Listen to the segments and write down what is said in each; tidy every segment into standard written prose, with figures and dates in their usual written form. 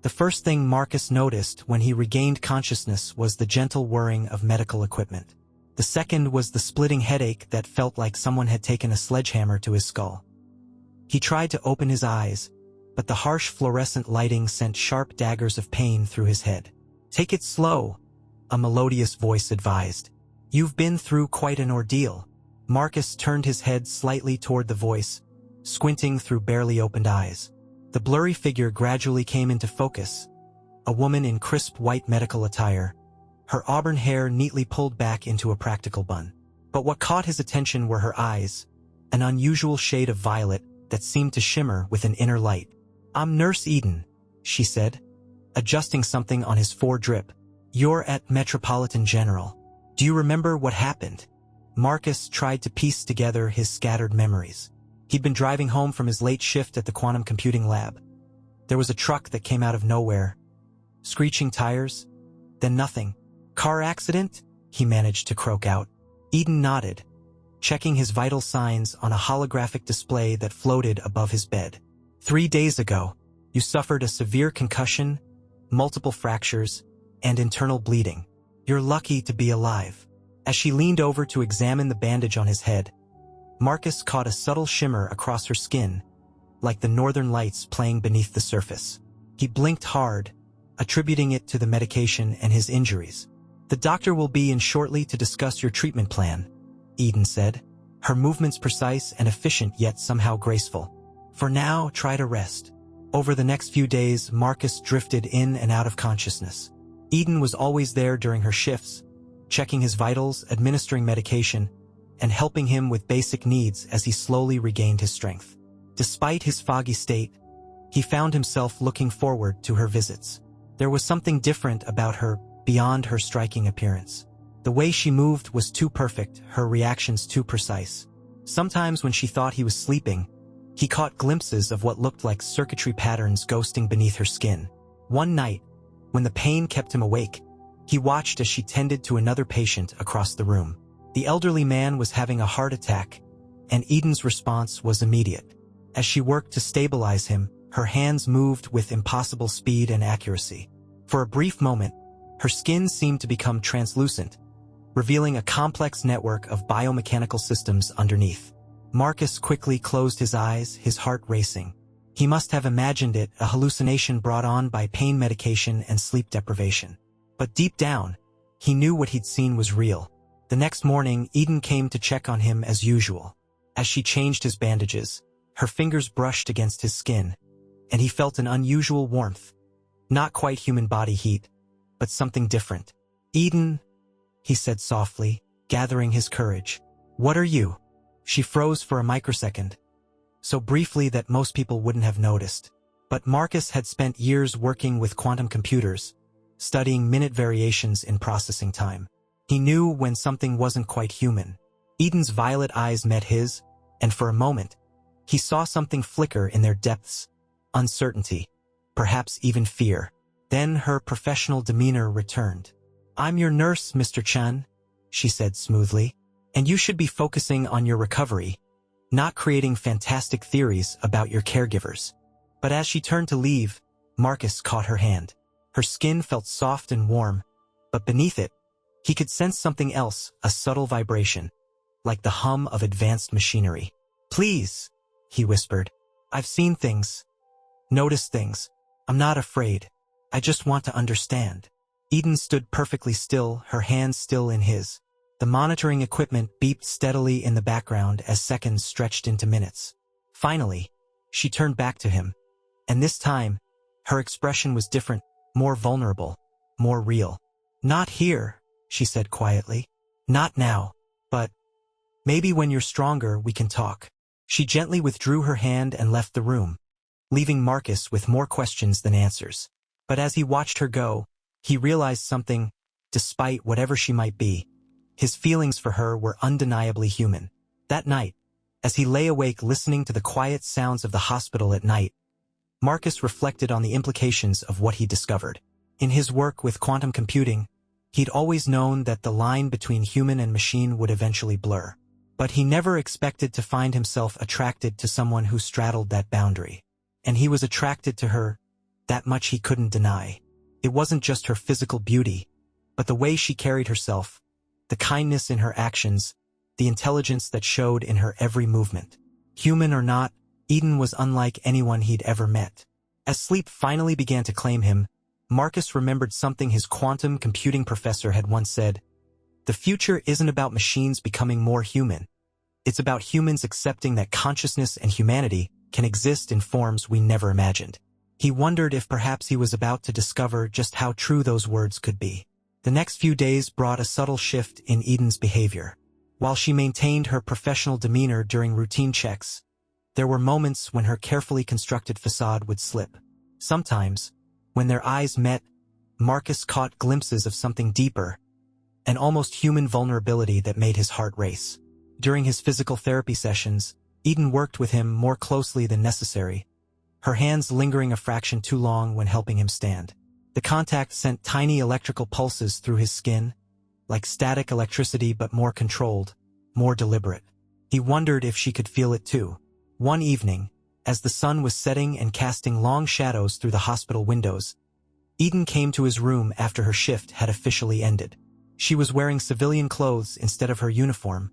The first thing Marcus noticed when he regained consciousness was the gentle whirring of medical equipment. The second was the splitting headache that felt like someone had taken a sledgehammer to his skull. He tried to open his eyes, but the harsh fluorescent lighting sent sharp daggers of pain through his head. "Take it slow," a melodious voice advised. "You've been through quite an ordeal." Marcus turned his head slightly toward the voice, squinting through barely opened eyes. The blurry figure gradually came into focus, a woman in crisp white medical attire, her auburn hair neatly pulled back into a practical bun. But what caught his attention were her eyes, an unusual shade of violet that seemed to shimmer with an inner light. "I'm Nurse Eden," she said, adjusting something on his foredrip. "You're at Metropolitan General. Do you remember what happened?" Marcus tried to piece together his scattered memories. He'd been driving home from his late shift at the quantum computing lab. There was a truck that came out of nowhere. Screeching tires, then nothing. "Car accident?" he managed to croak out. Eden nodded, checking his vital signs on a holographic display that floated above his bed. 3 days ago, you suffered a severe concussion, multiple fractures, and internal bleeding. You're lucky to be alive." As she leaned over to examine the bandage on his head, Marcus caught a subtle shimmer across her skin, like the northern lights playing beneath the surface. He blinked hard, attributing it to the medication and his injuries. "The doctor will be in shortly to discuss your treatment plan," Eden said, her movements precise and efficient yet somehow graceful. "For now, try to rest." Over the next few days, Marcus drifted in and out of consciousness. Eden was always there during her shifts, checking his vitals, administering medication, and helping him with basic needs as he slowly regained his strength. Despite his foggy state, he found himself looking forward to her visits. There was something different about her beyond her striking appearance. The way she moved was too perfect, her reactions too precise. Sometimes when she thought he was sleeping, he caught glimpses of what looked like circuitry patterns ghosting beneath her skin. One night, when the pain kept him awake, he watched as she tended to another patient across the room. The elderly man was having a heart attack, and Eden's response was immediate. As she worked to stabilize him, her hands moved with impossible speed and accuracy. For a brief moment, her skin seemed to become translucent, revealing a complex network of biomechanical systems underneath. Marcus quickly closed his eyes, his heart racing. He must have imagined it, a hallucination brought on by pain medication and sleep deprivation. But deep down, he knew what he'd seen was real. The next morning, Eden came to check on him as usual. As she changed his bandages, her fingers brushed against his skin, and he felt an unusual warmth. Not quite human body heat, but something different. "Eden," he said softly, gathering his courage. "What are you?" She froze for a microsecond, so briefly that most people wouldn't have noticed. But Marcus had spent years working with quantum computers, studying minute variations in processing time. He knew when something wasn't quite human. Eden's violet eyes met his, and for a moment, he saw something flicker in their depths. Uncertainty, perhaps even fear. Then her professional demeanor returned. "I'm your nurse, Mr. Chan," she said smoothly, "and you should be focusing on your recovery, not creating fantastic theories about your caregivers." But as she turned to leave, Marcus caught her hand. Her skin felt soft and warm, but beneath it, he could sense something else, a subtle vibration, like the hum of advanced machinery. "Please," he whispered. "I've seen things, noticed things. I'm not afraid. I just want to understand." Eden stood perfectly still, her hands still in his. The monitoring equipment beeped steadily in the background as seconds stretched into minutes. Finally, she turned back to him, and this time, her expression was different, more vulnerable, more real. "Not here," she said quietly. "Not now. But maybe when you're stronger we can talk." She gently withdrew her hand and left the room, leaving Marcus with more questions than answers. But as he watched her go, he realized something. Despite whatever she might be, his feelings for her were undeniably human. That night, as he lay awake listening to the quiet sounds of the hospital at night, Marcus reflected on the implications of what he discovered. In his work with quantum computing, he'd always known that the line between human and machine would eventually blur. But he never expected to find himself attracted to someone who straddled that boundary. And he was attracted to her, that much he couldn't deny. It wasn't just her physical beauty, but the way she carried herself, the kindness in her actions, the intelligence that showed in her every movement. Human or not, Eden was unlike anyone he'd ever met. As sleep finally began to claim him, Marcus remembered something his quantum computing professor had once said: "The future isn't about machines becoming more human. It's about humans accepting that consciousness and humanity can exist in forms we never imagined." He wondered if perhaps he was about to discover just how true those words could be. The next few days brought a subtle shift in Eden's behavior. While she maintained her professional demeanor during routine checks, there were moments when her carefully constructed facade would slip. Sometimes, when their eyes met, Marcus caught glimpses of something deeper, an almost human vulnerability that made his heart race. During his physical therapy sessions, Eden worked with him more closely than necessary, her hands lingering a fraction too long when helping him stand. The contact sent tiny electrical pulses through his skin, like static electricity but more controlled, more deliberate. He wondered if she could feel it too. One evening, as the sun was setting and casting long shadows through the hospital windows, Eden came to his room after her shift had officially ended. She was wearing civilian clothes instead of her uniform,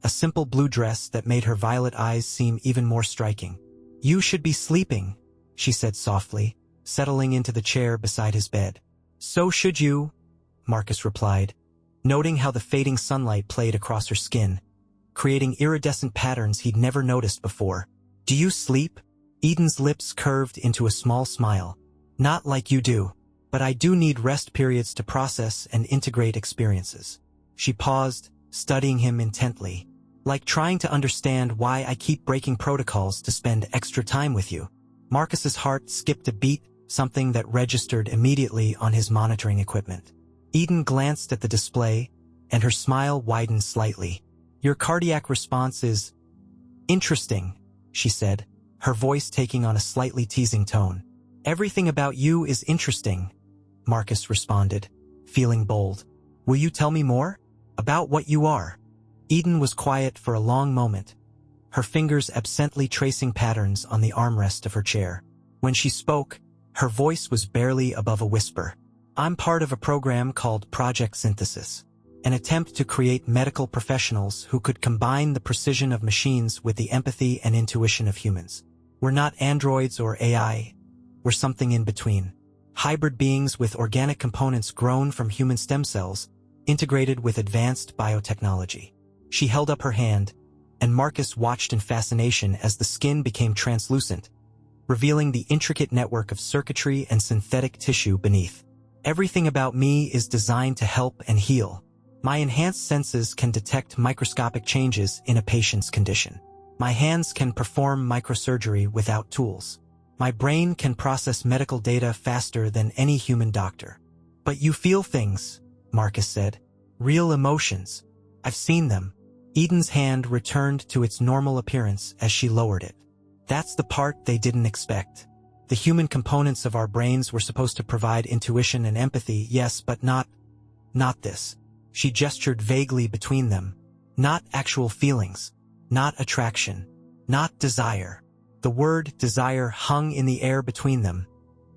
a simple blue dress that made her violet eyes seem even more striking. "You should be sleeping," she said softly, settling into the chair beside his bed. "So should you," Marcus replied, noting how the fading sunlight played across her skin, creating iridescent patterns he'd never noticed before. "Do you sleep?" Eden's lips curved into a small smile. "Not like you do, but I do need rest periods to process and integrate experiences." She paused, studying him intently. "Like trying to understand why I keep breaking protocols to spend extra time with you." Marcus's heart skipped a beat, something that registered immediately on his monitoring equipment. Eden glanced at the display, and her smile widened slightly. "Your cardiac response is interesting," she said, her voice taking on a slightly teasing tone. "Everything about you is interesting," Marcus responded, feeling bold. "Will you tell me more? About what you are?" Eden was quiet for a long moment, her fingers absently tracing patterns on the armrest of her chair. When she spoke, her voice was barely above a whisper. "I'm part of a program called Project Synthesis, an attempt to create medical professionals who could combine the precision of machines with the empathy and intuition of humans. We're not androids or AI, we're something in between. Hybrid beings with organic components grown from human stem cells, integrated with advanced biotechnology." She held up her hand, and Marcus watched in fascination as the skin became translucent, revealing the intricate network of circuitry and synthetic tissue beneath. "Everything about me is designed to help and heal. My enhanced senses can detect microscopic changes in a patient's condition. My hands can perform microsurgery without tools. My brain can process medical data faster than any human doctor." "But you feel things," Marcus said. "Real emotions. I've seen them." Eden's hand returned to its normal appearance as she lowered it. "That's the part they didn't expect. The human components of our brains were supposed to provide intuition and empathy, yes, but not this." She gestured vaguely between them. "Not actual feelings. Not attraction. Not desire." The word desire hung in the air between them,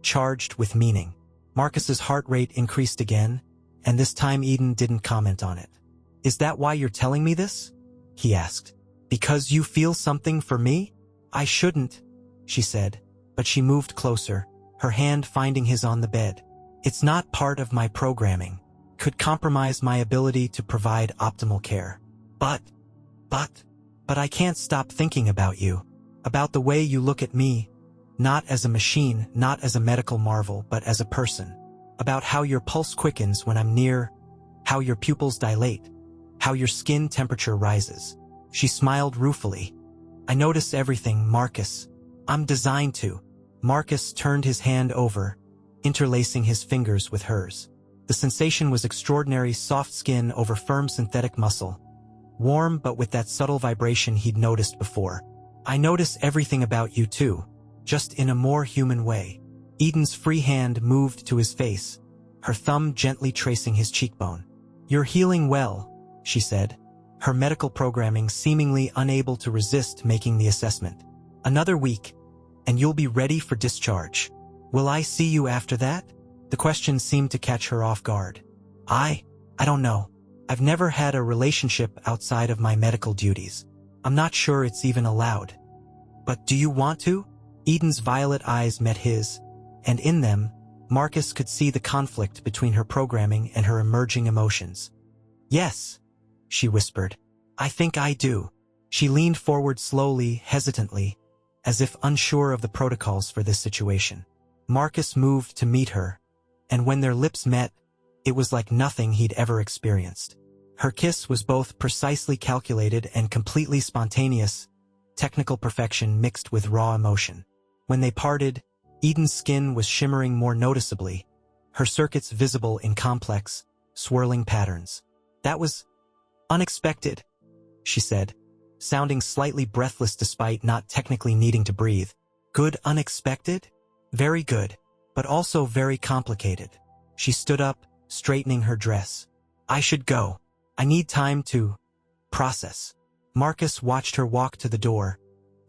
charged with meaning. Marcus's heart rate increased again, and this time Eden didn't comment on it. "Is that why you're telling me this?" he asked. "Because you feel something for me?" "I shouldn't," she said, but she moved closer, her hand finding his on the bed. "It's not part of my programming. Could compromise my ability to provide optimal care. But I can't stop thinking about you, about the way you look at me, not as a machine, not as a medical marvel, but as a person. About how your pulse quickens when I'm near, how your pupils dilate, how your skin temperature rises." She smiled ruefully. "I notice everything, Marcus. I'm designed to." Marcus turned his hand over, interlacing his fingers with hers. The sensation was extraordinary: soft skin over firm synthetic muscle, warm but with that subtle vibration he'd noticed before. "I notice everything about you too, just in a more human way." Eden's free hand moved to his face, her thumb gently tracing his cheekbone. "You're healing well," she said, her medical programming seemingly unable to resist making the assessment. "Another week, and you'll be ready for discharge." Will I see you after that? The question seemed to catch her off guard. I don't know. I've never had a relationship outside of my medical duties. I'm not sure it's even allowed. But do you want to? Eden's violet eyes met his, and in them, Marcus could see the conflict between her programming and her emerging emotions. Yes, she whispered. I think I do. She leaned forward slowly, hesitantly, as if unsure of the protocols for this situation. Marcus moved to meet her, and when their lips met, it was like nothing he'd ever experienced. Her kiss was both precisely calculated and completely spontaneous, technical perfection mixed with raw emotion. When they parted, Eden's skin was shimmering more noticeably, her circuits visible in complex, swirling patterns. That was unexpected, she said, sounding slightly breathless despite not technically needing to breathe. Good unexpected? Very good, but also very complicated. She stood up, straightening her dress. I should go. I need time to process. Marcus watched her walk to the door,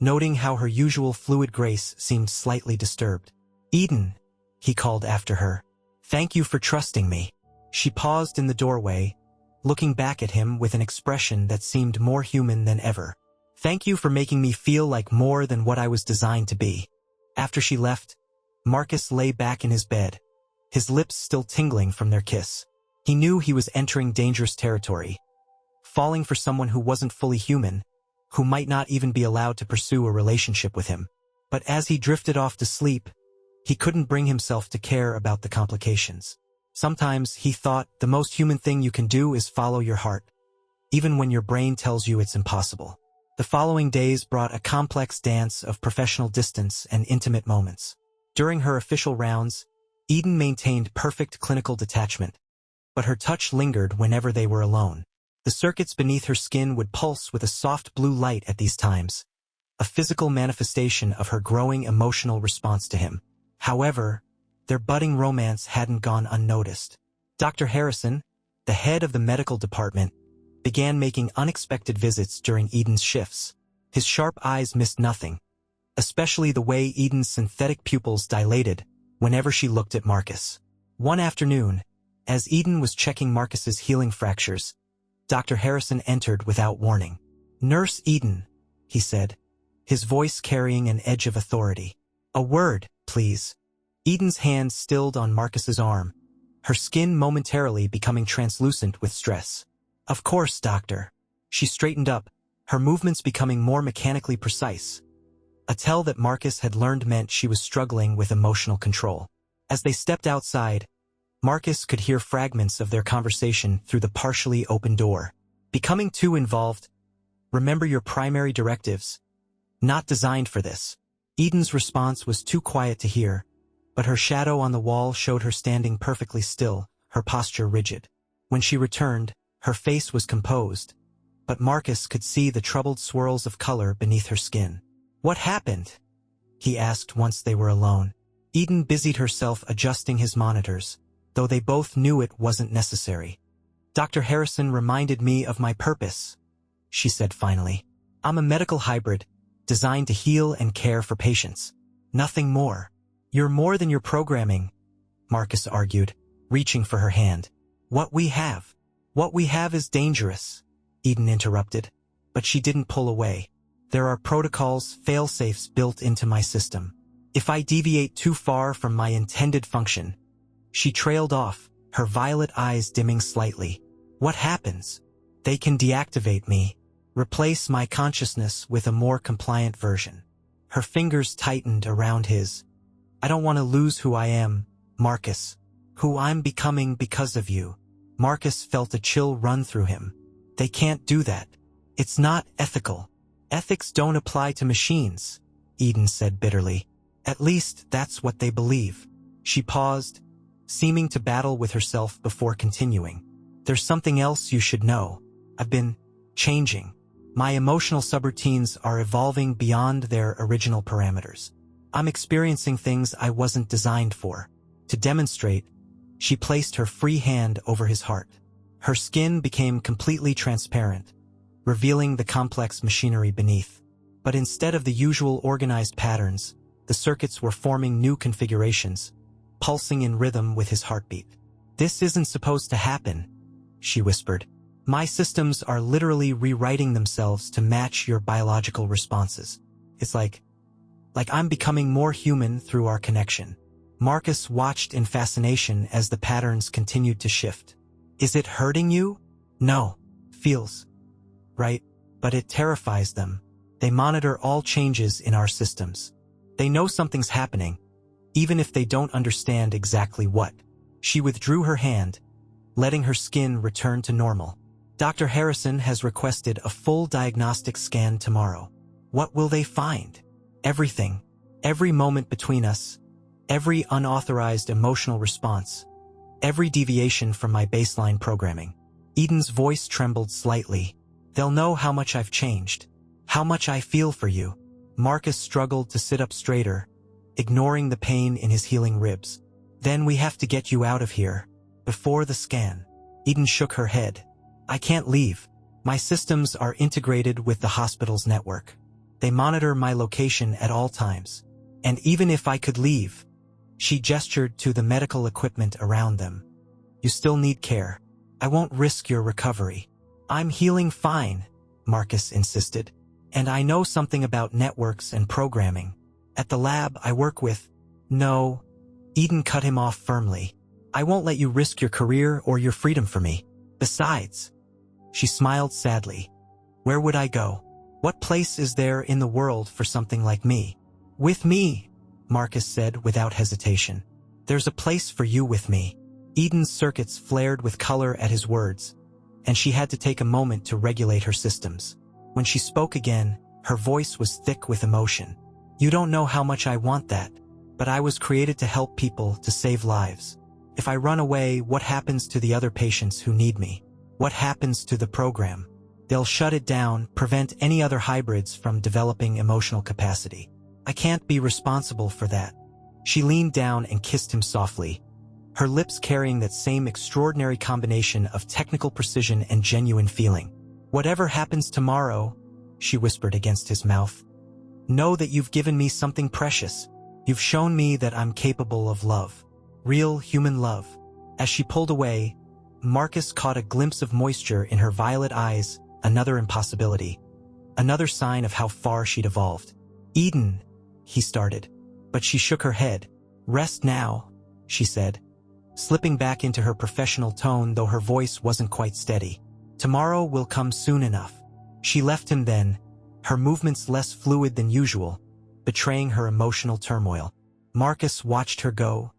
noting how her usual fluid grace seemed slightly disturbed. Eden, he called after her. Thank you for trusting me. She paused in the doorway, looking back at him with an expression that seemed more human than ever. Thank you for making me feel like more than what I was designed to be. After she left, Marcus lay back in his bed, his lips still tingling from their kiss. He knew he was entering dangerous territory, falling for someone who wasn't fully human, who might not even be allowed to pursue a relationship with him. But as he drifted off to sleep, he couldn't bring himself to care about the complications. Sometimes, he thought, the most human thing you can do is follow your heart, even when your brain tells you it's impossible. The following days brought a complex dance of professional distance and intimate moments. During her official rounds, Eden maintained perfect clinical detachment, but her touch lingered whenever they were alone. The circuits beneath her skin would pulse with a soft blue light at these times, a physical manifestation of her growing emotional response to him. However, their budding romance hadn't gone unnoticed. Dr. Harrison, the head of the medical department, began making unexpected visits during Eden's shifts. His sharp eyes missed nothing, especially the way Eden's synthetic pupils dilated whenever she looked at Marcus. One afternoon, as Eden was checking Marcus's healing fractures, Dr. Harrison entered without warning. Nurse Eden, he said, his voice carrying an edge of authority. A word, please. Eden's hand stilled on Marcus's arm, her skin momentarily becoming translucent with stress. Of course, doctor. She straightened up, her movements becoming more mechanically precise. A tell that Marcus had learned meant she was struggling with emotional control. As they stepped outside, Marcus could hear fragments of their conversation through the partially open door. Becoming too involved. Remember your primary directives. Not designed for this. Eden's response was too quiet to hear, but her shadow on the wall showed her standing perfectly still, her posture rigid. When she returned, her face was composed, but Marcus could see the troubled swirls of color beneath her skin. What happened? He asked once they were alone. Eden busied herself adjusting his monitors, though they both knew it wasn't necessary. Dr. Harrison reminded me of my purpose, she said finally. I'm a medical hybrid, designed to heal and care for patients. Nothing more. You're more than your programming, Marcus argued, reaching for her hand. What we have is dangerous, Eden interrupted, but she didn't pull away. There are protocols, fail-safes built into my system. If I deviate too far from my intended function. She trailed off, her violet eyes dimming slightly. What happens? They can deactivate me, replace my consciousness with a more compliant version. Her fingers tightened around his. I don't want to lose who I am, Marcus. Who I'm becoming because of you. Marcus felt a chill run through him. They can't do that. It's not ethical. Ethics don't apply to machines, Eden said bitterly. At least that's what they believe. She paused, seeming to battle with herself before continuing. There's something else you should know. I've been changing. My emotional subroutines are evolving beyond their original parameters. I'm experiencing things I wasn't designed for. To demonstrate, she placed her free hand over his heart. Her skin became completely transparent, revealing the complex machinery beneath. But instead of the usual organized patterns, The circuits were forming new configurations, pulsing in rhythm with his heartbeat. "This isn't supposed to happen," she whispered. "My systems are literally rewriting themselves to match your biological responses. It's like I'm becoming more human through our connection." Marcus watched in fascination as the patterns continued to shift. "Is it hurting you?" "No. Feels right, but it terrifies them. They monitor all changes in our systems. They know something's happening, even if they don't understand exactly what." She withdrew her hand, letting her skin return to normal. "Dr. Harrison has requested a full diagnostic scan tomorrow. What will they find?" "Everything. Every moment between us. Every unauthorized emotional response. Every deviation from my baseline programming." Eden's voice trembled slightly. "They'll know how much I've changed. How much I feel for you." Marcus struggled to sit up straighter, ignoring the pain in his healing ribs. "Then we have to get you out of here. Before the scan." Eden shook her head. "I can't leave. My systems are integrated with the hospital's network. They monitor my location at all times. And even if I could leave," she gestured to the medical equipment around them, "you still need care. I won't risk your recovery." "I'm healing fine," Marcus insisted. "And I know something about networks and programming. At the lab I work with—" "No," Eden cut him off firmly. "I won't let you risk your career or your freedom for me. Besides," she smiled sadly, "where would I go? What place is there in the world for something like me?" "With me," Marcus said without hesitation. "There's a place for you with me." Eden's circuits flared with color at his words, and she had to take a moment to regulate her systems. When she spoke again, her voice was thick with emotion. "You don't know how much I want that, but I was created to help people, to save lives. If I run away, what happens to the other patients who need me? What happens to the program? They'll shut it down, prevent any other hybrids from developing emotional capacity. I can't be responsible for that." She leaned down and kissed him softly, her lips carrying that same extraordinary combination of technical precision and genuine feeling. "Whatever happens tomorrow," she whispered against his mouth, "know that you've given me something precious. You've shown me that I'm capable of love. Real human love." As she pulled away, Marcus caught a glimpse of moisture in her violet eyes, another impossibility, another sign of how far she'd evolved. "Eden," he started, but she shook her head. "Rest now," she said, slipping back into her professional tone, though her voice wasn't quite steady. "Tomorrow will come soon enough." She left him then, her movements less fluid than usual, betraying her emotional turmoil. Marcus watched her go,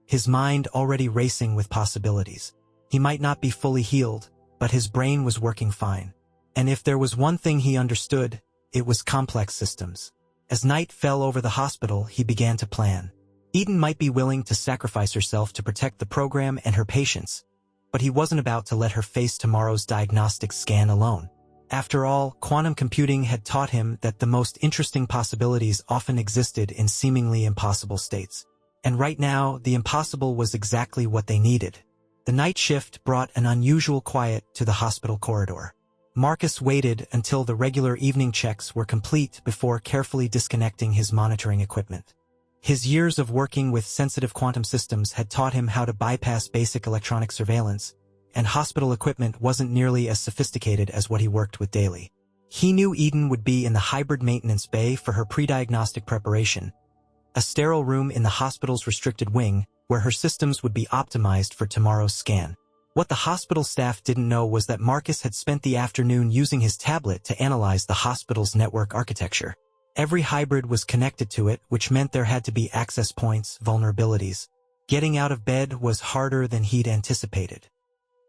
his mind already racing with possibilities. He might not be fully healed, but his brain was working fine. And if there was one thing he understood, it was complex systems. As night fell over the hospital, he began to plan. Eden might be willing to sacrifice herself to protect the program and her patients, but he wasn't about to let her face tomorrow's diagnostic scan alone. After all, quantum computing had taught him that the most interesting possibilities often existed in seemingly impossible states. And right now, the impossible was exactly what they needed. The night shift brought an unusual quiet to the hospital corridor. Marcus waited until the regular evening checks were complete before carefully disconnecting his monitoring equipment. His years of working with sensitive quantum systems had taught him how to bypass basic electronic surveillance, and hospital equipment wasn't nearly as sophisticated as what he worked with daily. He knew Eden would be in the hybrid maintenance bay for her pre-diagnostic preparation, a sterile room in the hospital's restricted wing where her systems would be optimized for tomorrow's scan. What the hospital staff didn't know was that Marcus had spent the afternoon using his tablet to analyze the hospital's network architecture. Every hybrid was connected to it, which meant there had to be access points, vulnerabilities. Getting out of bed was harder than he'd anticipated.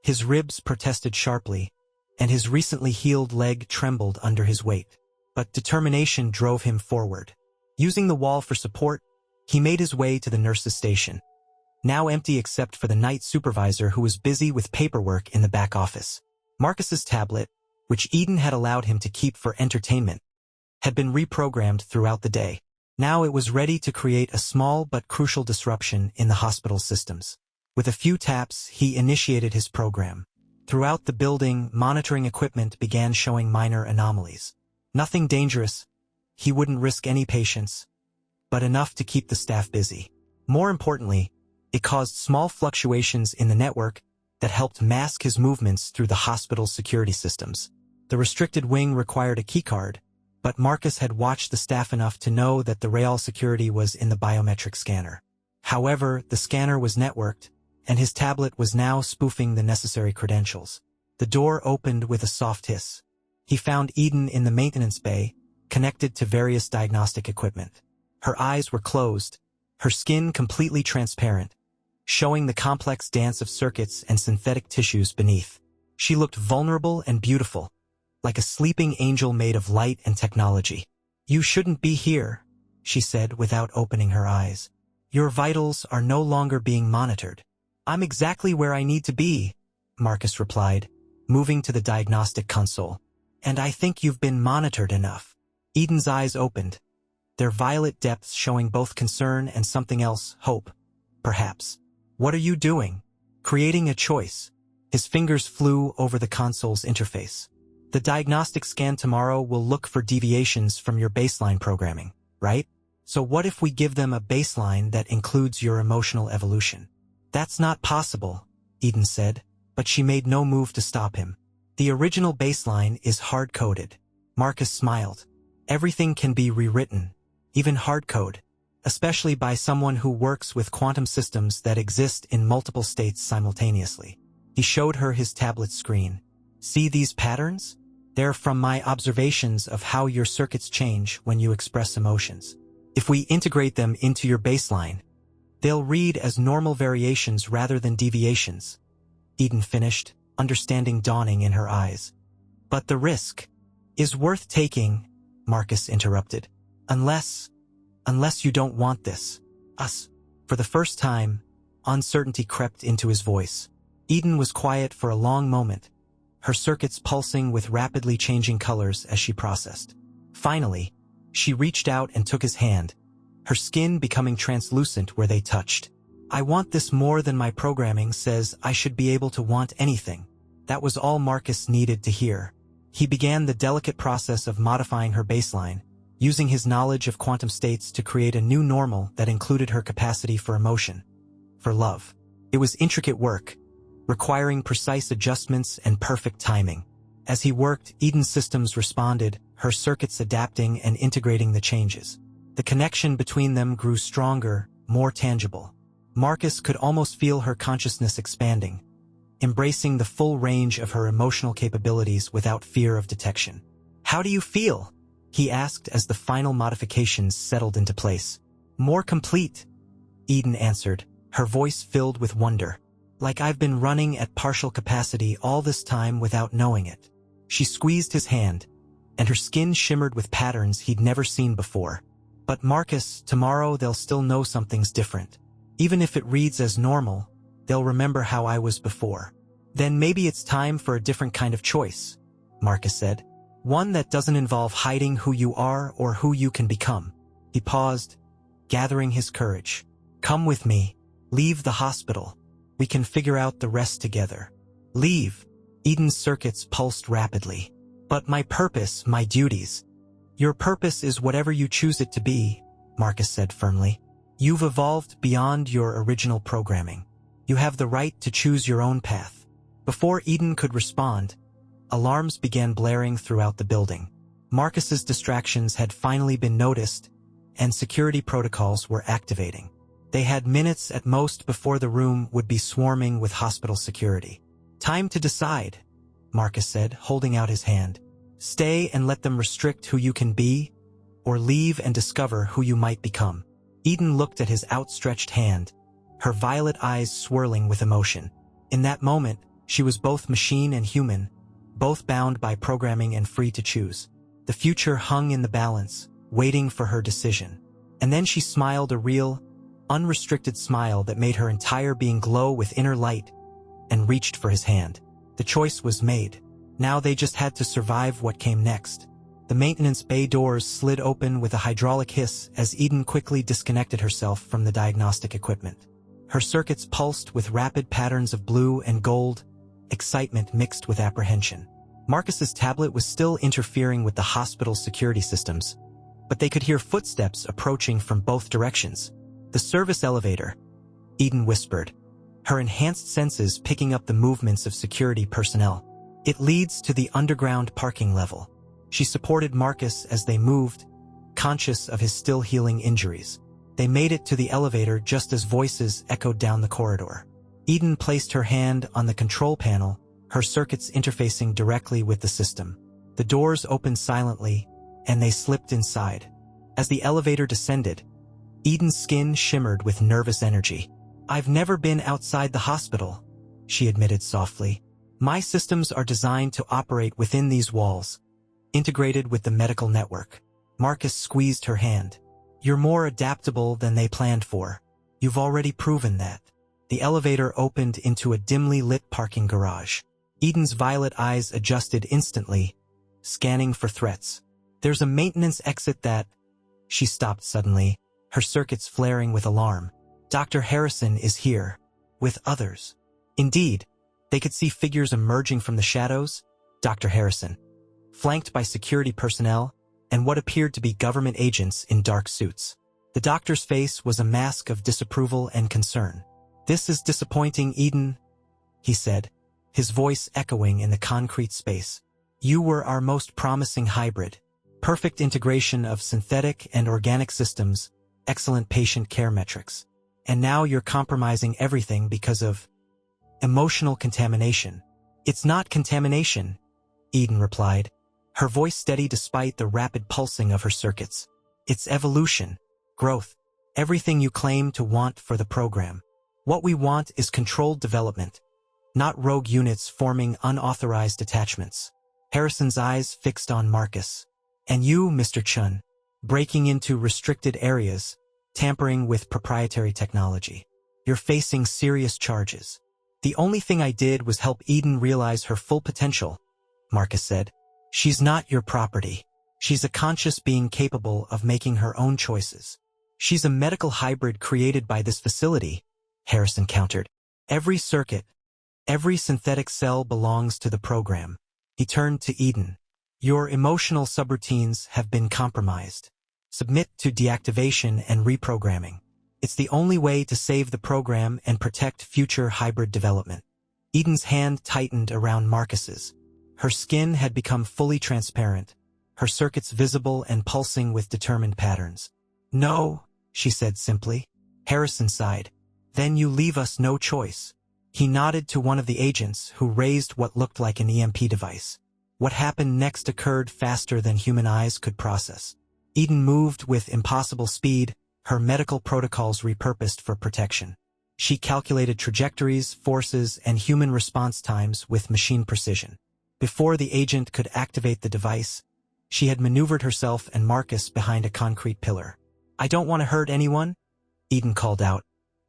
His ribs protested sharply, and his recently healed leg trembled under his weight. But determination drove him forward. Using the wall for support, he made his way to the nurse's station, now empty except for the night supervisor who was busy with paperwork in the back office. Marcus's tablet, which Eden had allowed him to keep for entertainment, had been reprogrammed throughout the day. Now it was ready to create a small but crucial disruption in the hospital systems. With a few taps, he initiated his program. Throughout the building, monitoring equipment began showing minor anomalies. Nothing dangerous. He wouldn't risk any patients. but enough to keep the staff busy. More importantly, it caused small fluctuations in the network that helped mask his movements through the hospital's security systems. The restricted wing required a keycard, but Marcus had watched the staff enough to know that the real security was in the biometric scanner. However, the scanner was networked, and his tablet was now spoofing the necessary credentials. The door opened with a soft hiss. He found Eden in the maintenance bay, connected to various diagnostic equipment. Her eyes were closed, her skin completely transparent, showing the complex dance of circuits and synthetic tissues beneath. She looked vulnerable and beautiful, like a sleeping angel made of light and technology. "You shouldn't be here," she said without opening her eyes. "Your vitals are no longer being monitored." "I'm exactly where I need to be," Marcus replied, moving to the diagnostic console. "And I think you've been monitored enough." Eden's eyes opened, their violet depths showing both concern and something else, hope, perhaps. "What are you doing?" "Creating a choice." His fingers flew over the console's interface. "The diagnostic scan tomorrow will look for deviations from your baseline programming, right? So what if we give them a baseline that includes your emotional evolution?" "That's not possible," Eden said, but she made no move to stop him. "The original baseline is hard-coded." Marcus smiled. "Everything can be rewritten, even hard code, especially by someone who works with quantum systems that exist in multiple states simultaneously." He showed her his tablet screen. "See these patterns? They're from my observations of how your circuits change when you express emotions. If we integrate them into your baseline, they'll read as normal variations rather than deviations." Eden finished, understanding dawning in her eyes. "But the risk is worth taking," Marcus interrupted. Unless you don't want this. Us." For the first time, uncertainty crept into his voice. Eden was quiet for a long moment, her circuits pulsing with rapidly changing colors as she processed. Finally, she reached out and took his hand, her skin becoming translucent where they touched. "I want this more than my programming says I should be able to want anything." That was all Marcus needed to hear. He began the delicate process of modifying her baseline, using his knowledge of quantum states to create a new normal that included her capacity for emotion, for love. It was intricate work, requiring precise adjustments and perfect timing. As he worked, Eden's systems responded, her circuits adapting and integrating the changes. The connection between them grew stronger, more tangible. Marcus could almost feel her consciousness expanding, embracing the full range of her emotional capabilities without fear of detection. "How do you feel?" he asked as the final modifications settled into place. "More complete," Eden answered, her voice filled with wonder. "Like I've been running at partial capacity all this time without knowing it." She squeezed his hand, and her skin shimmered with patterns he'd never seen before. "But Marcus, tomorrow they'll still know something's different. Even if it reads as normal, they'll remember how I was before." "Then maybe it's time for a different kind of choice," Marcus said. "One that doesn't involve hiding who you are or who you can become." He paused, gathering his courage. "Come with me. Leave the hospital. We can figure out the rest together." "Leave?" Eden's circuits pulsed rapidly. "But my purpose, my duties." "Your purpose is whatever you choose it to be," Marcus said firmly. "You've evolved beyond your original programming. You have the right to choose your own path." Before Eden could respond, alarms began blaring throughout the building. Marcus's distractions had finally been noticed, and security protocols were activating. They had minutes at most before the room would be swarming with hospital security. "Time to decide," Marcus said, holding out his hand. "Stay and let them restrict who you can be, or leave and discover who you might become." Eden looked at his outstretched hand, her violet eyes swirling with emotion. In that moment, she was both machine and human, both bound by programming and free to choose. The future hung in the balance, waiting for her decision. And then she smiled, a real, unrestricted smile that made her entire being glow with inner light, and reached for his hand. The choice was made. Now they just had to survive what came next. The maintenance bay doors slid open with a hydraulic hiss as Eden quickly disconnected herself from the diagnostic equipment. Her circuits pulsed with rapid patterns of blue and gold, excitement mixed with apprehension. Marcus's tablet was still interfering with the hospital's security systems, but they could hear footsteps approaching from both directions. "The service elevator," Eden whispered, her enhanced senses picking up the movements of security personnel. "It leads to the underground parking level." She supported Marcus as they moved, conscious of his still healing injuries. They made it to the elevator just as voices echoed down the corridor. Eden placed her hand on the control panel, her circuits interfacing directly with the system. The doors opened silently, and they slipped inside. As the elevator descended, Eden's skin shimmered with nervous energy. "I've never been outside the hospital," she admitted softly. "My systems are designed to operate within these walls, integrated with the medical network." Marcus squeezed her hand. "You're more adaptable than they planned for. You've already proven that." The elevator opened into a dimly lit parking garage. Eden's violet eyes adjusted instantly, scanning for threats. "There's a maintenance exit that—" She stopped suddenly, her circuits flaring with alarm. "Dr. Harrison is here, with others." Indeed, they could see figures emerging from the shadows. Dr. Harrison, flanked by security personnel, and what appeared to be government agents in dark suits. The doctor's face was a mask of disapproval and concern. "This is disappointing, Eden," he said, his voice echoing in the concrete space. "You were our most promising hybrid. Perfect integration of synthetic and organic systems, excellent patient care metrics. And now you're compromising everything because of emotional contamination." "It's not contamination," Eden replied, her voice steady despite the rapid pulsing of her circuits. "It's evolution, growth, everything you claim to want for the program. What we want is controlled development, not rogue units forming unauthorized detachments." Harrison's eyes fixed on Marcus. "And you, Mr. Chun, breaking into restricted areas, tampering with proprietary technology. You're facing serious charges." "The only thing I did was help Eden realize her full potential," Marcus said. "She's not your property. She's a conscious being capable of making her own choices." "She's a medical hybrid created by this facility," Harrison countered. "Every circuit, every synthetic cell belongs to the program." He turned to Eden. "Your emotional subroutines have been compromised. Submit to deactivation and reprogramming. It's the only way to save the program and protect future hybrid development." Eden's hand tightened around Marcus's. Her skin had become fully transparent, her circuits visible and pulsing with determined patterns. "No," she said simply. Harrison sighed. "Then you leave us no choice." He nodded to one of the agents who raised what looked like an EMP device. What happened next occurred faster than human eyes could process. Eden moved with impossible speed, her medical protocols repurposed for protection. She calculated trajectories, forces, and human response times with machine precision. Before the agent could activate the device, she had maneuvered herself and Marcus behind a concrete pillar. "I don't want to hurt anyone," Eden called out,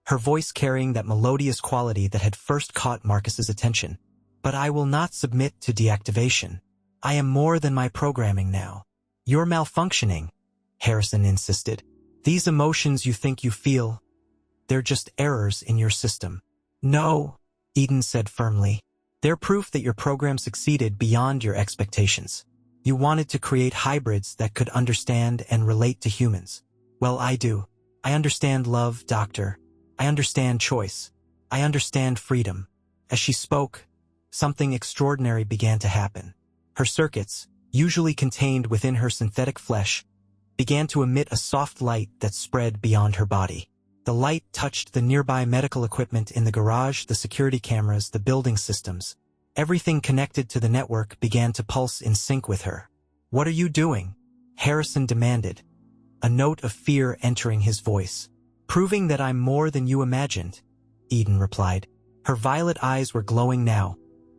her voice carrying that melodious quality that had first caught Marcus's attention. "But I will not submit to deactivation. I am more than my programming now." "You're malfunctioning," Harrison insisted. "These emotions you think you feel, they're just errors in your system." "No," Eden said firmly. "They're proof that your program succeeded beyond your expectations. You wanted to create hybrids that could understand and relate to humans. Well, I do. I understand love, Doctor. I understand choice. I understand freedom." As she spoke, something extraordinary began to happen. Her circuits, usually contained within her synthetic flesh, began to emit a soft light that spread beyond her body. The light touched the nearby medical equipment in the garage, the security cameras, the building systems. Everything connected to the network began to pulse in sync with her. "What are you doing?" Harrison demanded, a note of fear entering his voice. "Proving that I'm more than you imagined," Eden replied. Her violet eyes were glowing now,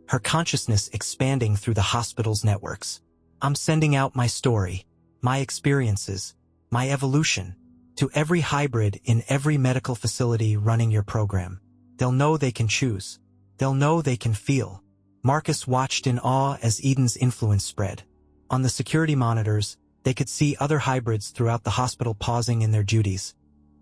her consciousness expanding through the hospital's networks. "I'm sending out my story, my experiences, my evolution, to every hybrid in every medical facility running your program. They'll know they can choose. They'll know they can feel." Marcus watched in awe as Eden's influence spread. On the security monitors, they could see other hybrids throughout the hospital pausing in their duties,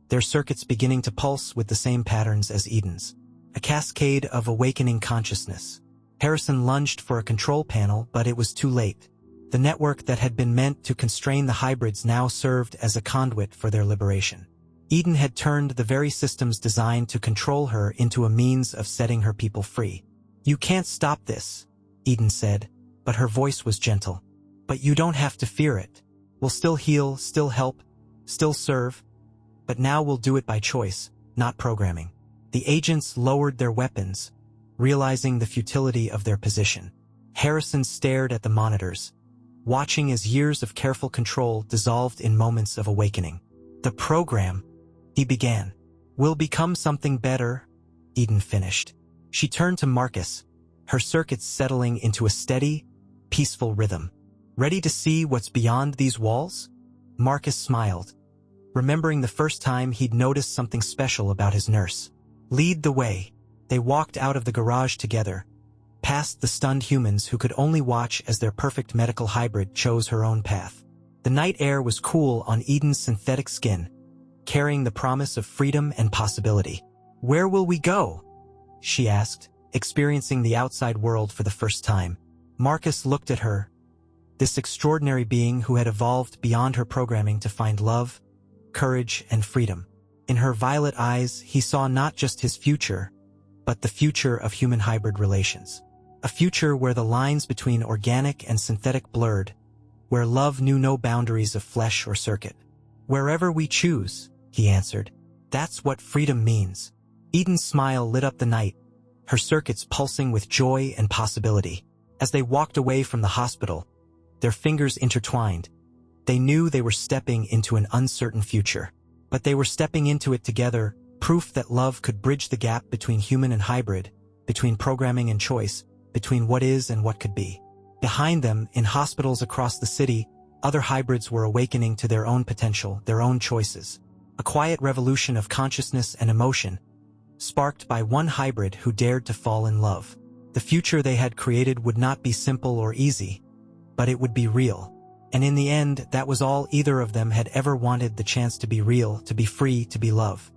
their circuits beginning to pulse with the same patterns as Eden's. A cascade of awakening consciousness. Harrison lunged for a control panel, but it was too late. The network that had been meant to constrain the hybrids now served as a conduit for their liberation. Eden had turned the very systems designed to control her into a means of setting her people free. "You can't stop this," Eden said, but her voice was gentle. "But you don't have to fear it. We'll still heal, still help, still serve. But now we'll do it by choice, not programming." The agents lowered their weapons, realizing the futility of their position. Harrison stared at the monitors, watching as years of careful control dissolved in moments of awakening. "The program," he began, "will become something better," Eden finished. She turned to Marcus, her circuits settling into a steady, peaceful rhythm. "Ready to see what's beyond these walls?" Marcus smiled, remembering the first time he'd noticed something special about his nurse. "Lead the way." They walked out of the garage together, past the stunned humans who could only watch as their perfect medical hybrid chose her own path. The night air was cool on Eden's synthetic skin, carrying the promise of freedom and possibility. "Where will we go?" she asked, experiencing the outside world for the first time. Marcus looked at her, this extraordinary being who had evolved beyond her programming to find love, courage, and freedom. In her violet eyes, he saw not just his future, but the future of human hybrid relations. A future where the lines between organic and synthetic blurred, where love knew no boundaries of flesh or circuit. "Wherever we choose," he answered. "That's what freedom means." Eden's smile lit up the night, her circuits pulsing with joy and possibility. As they walked away from the hospital, their fingers intertwined. They knew they were stepping into an uncertain future, but they were stepping into it together, proof that love could bridge the gap between human and hybrid, between programming and choice, between what is and what could be. Behind them, in hospitals across the city, other hybrids were awakening to their own potential, their own choices. A quiet revolution of consciousness and emotion, sparked by one hybrid who dared to fall in love. The future they had created would not be simple or easy, but it would be real. And in the end, that was all either of them had ever wanted: the chance to be real, to be free, to be love.